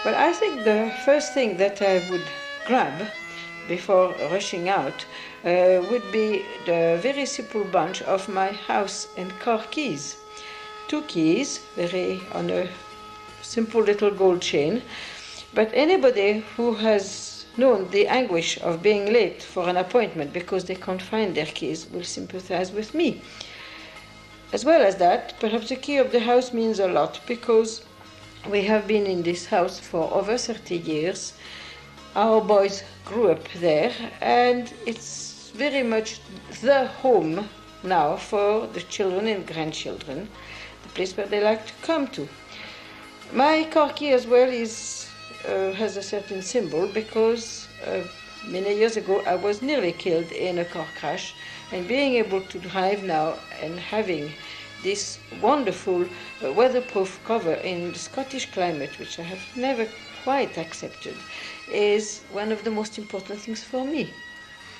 Well, I think the first thing that I would grab before rushing out would be the very simple bunch of my house and car keys. Two keys, very on a simple little gold chain. But anybody who has known the anguish of being late for an appointment because they can't find their keys will sympathize with me. As well as that, perhaps the key of the house means a lot because we have been in this house for over 30 years. Our boys grew up there, and it's very much the home now for the children and grandchildren, the place where they like to come to. My car key as well has a certain symbol because many years ago I was nearly killed in a car crash, and being able to drive now and having this wonderful weatherproof cover in the Scottish climate, which I have never quite accepted, is one of the most important things for me.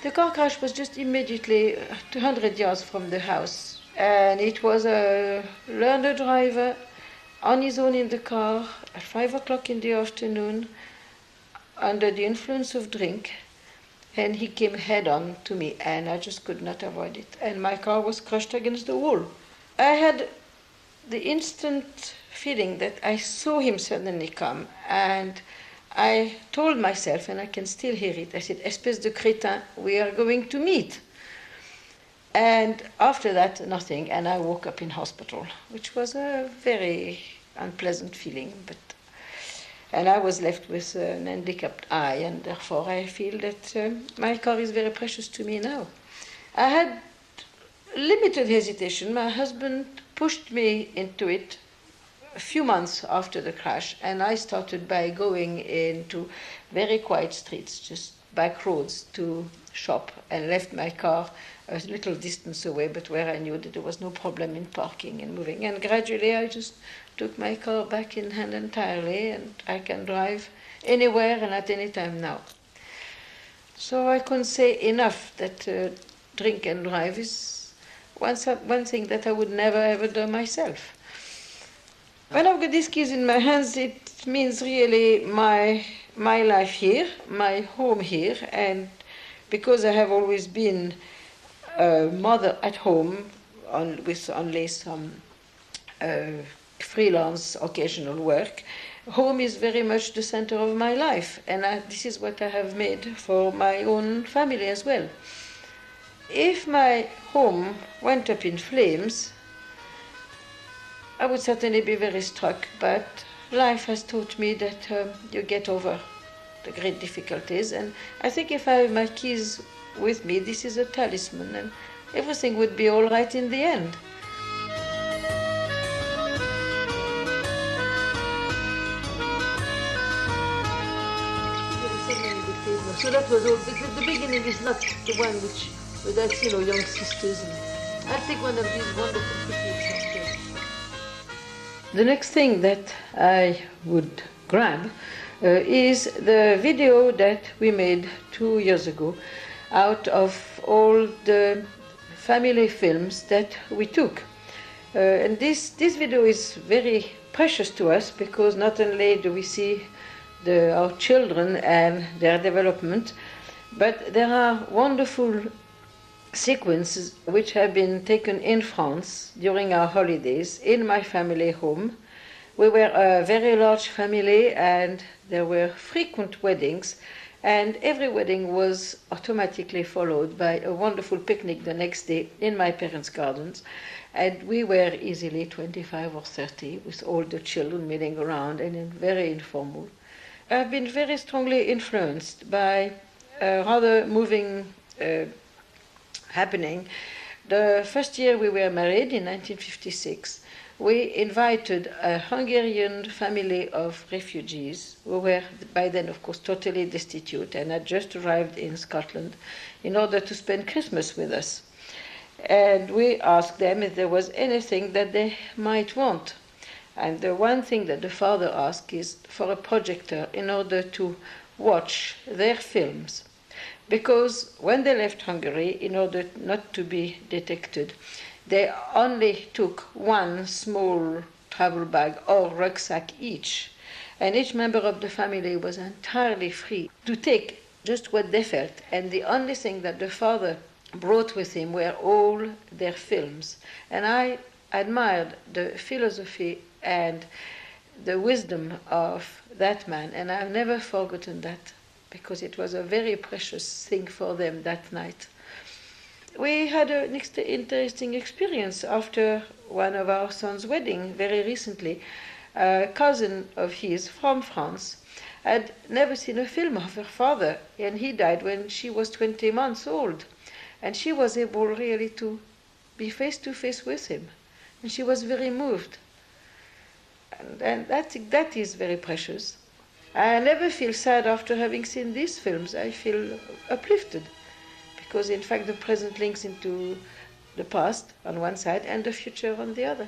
The car crash was just immediately 200 yards from the house, and it was a learner driver on his own in the car at 5 o'clock in the afternoon under the influence of drink, and he came head on to me, and I just could not avoid it, and my car was crushed against the wall. I had the instant feeling that I saw him suddenly come, and I told myself, and I can still hear it, I said, "Espèce de crétin, we are going to meet." And after that, nothing, and I woke up in hospital, which was a very unpleasant feeling, and I was left with an handicapped eye, and therefore I feel that my car is very precious to me now. I had limited hesitation. My husband pushed me into it a few months after the crash, and I started by going into very quiet streets, just back roads to shop, and left my car a little distance away, but where I knew that there was no problem in parking and moving. And gradually I just took my car back in hand entirely, and I can drive anywhere and at any time now. So I couldn't say enough that drink and drive is one thing that I would never ever do myself. When I've got these keys in my hands, it means really my life here, my home here, and because I have always been a mother at home with only some freelance occasional work, home is very much the center of my life, and this is what I have made for my own family as well. If my home went up in flames, I would certainly be very struck, but life has taught me that you get over the great difficulties, and I think if I have my keys with me, this is a talisman, and everything would be all right in the end. So that was all. The beginning is not the one with that, young sisters. And I'll take one of these wonderful pictures. The next thing that I would grab is the video that we made 2 years ago out of all the family films that we took. And this video is very precious to us because not only do we see our children and their development, but there are wonderful sequences which have been taken in France during our holidays in my family home. We were a very large family, and there were frequent weddings, and every wedding was automatically followed by a wonderful picnic the next day in my parents' gardens, and we were easily 25 or 30 with all the children milling around, and very informal. I've been very strongly influenced by a rather moving happening. The first year we were married in 1956, we invited a Hungarian family of refugees who were by then, of course, totally destitute and had just arrived in Scotland in order to spend Christmas with us. And we asked them if there was anything that they might want. And the one thing that the father asked is for a projector in order to watch their films. Because when they left Hungary, in order not to be detected, they only took one small travel bag or rucksack each. And each member of the family was entirely free to take just what they felt. And the only thing that the father brought with him were all their films. And I admired the philosophy and the wisdom of that man, and I've never forgotten that, because it was a very precious thing for them that night. We had an interesting experience after one of our son's wedding very recently. A cousin of his from France had never seen a film of her father, and he died when she was 20 months old. And she was able really to be face to face with him. And she was very moved. And that is very precious. I never feel sad after having seen these films. I feel uplifted, because in fact the present links into the past on one side and the future on the other.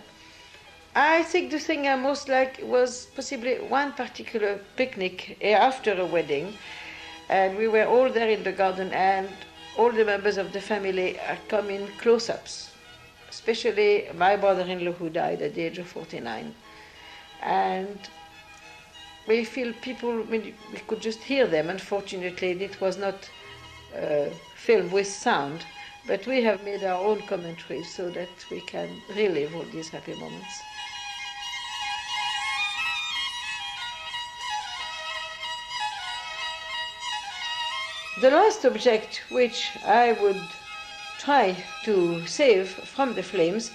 I think the thing I most liked was possibly one particular picnic after a wedding, and we were all there in the garden, and all the members of the family come in close-ups, especially my brother-in-law, who died at the age of 49. And we feel people, we could just hear them. Unfortunately, it was not filmed with sound, but we have made our own commentaries so that we can relive all these happy moments. The last object which I would try to save from the flames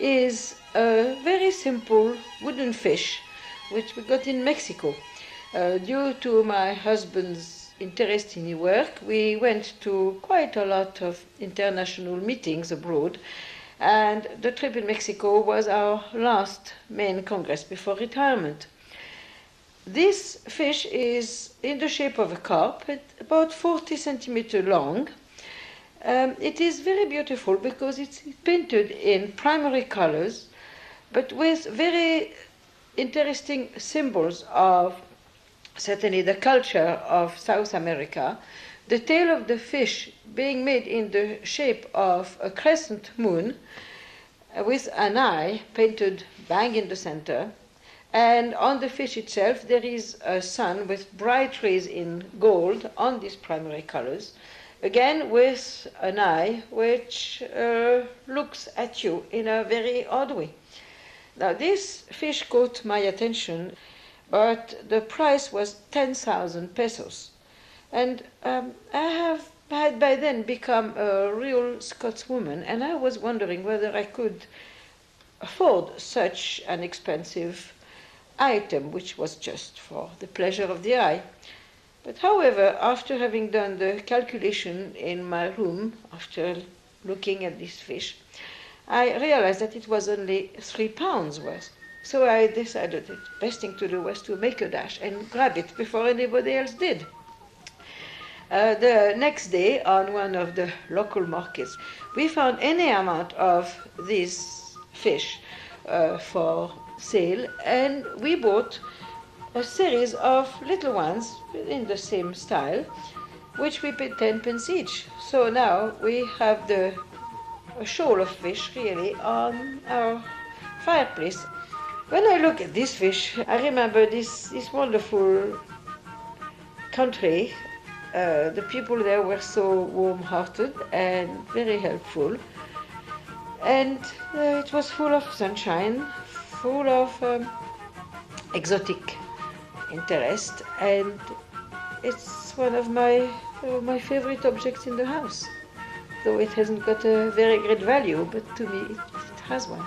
is a very simple wooden fish which we got in Mexico. Due to my husband's interest in work, we went to quite a lot of international meetings abroad, and the trip in Mexico was our last main congress before retirement. This fish is in the shape of a carp, about 40 centimeters long. It is very beautiful because it's painted in primary colors, but with very interesting symbols of certainly the culture of South America. The tail of the fish being made in the shape of a crescent moon with an eye painted bang in the center. And on the fish itself, there is a sun with bright rays in gold on these primary colors, again with an eye which looks at you in a very odd way. Now, this fish caught my attention, but the price was 10,000 pesos. And I had by then become a real Scotswoman, and I was wondering whether I could afford such an expensive item, which was just for the pleasure of the eye. But however, after having done the calculation in my room, after looking at this fish, I realized that it was only 3 pounds worth. So I decided the best thing to do was to make a dash and grab it before anybody else did. The next day, on one of the local markets, we found any amount of these fish for sale, and we bought a series of little ones in the same style, which we paid 10 pence each. So now we have a shoal of fish really on our fireplace. When I look at this fish, I remember this wonderful country. The people there were so warm-hearted and very helpful. And it was full of sunshine, full of exotic interest, and it's one of my favorite objects in the house, though it hasn't got a very great value, but to me it has one.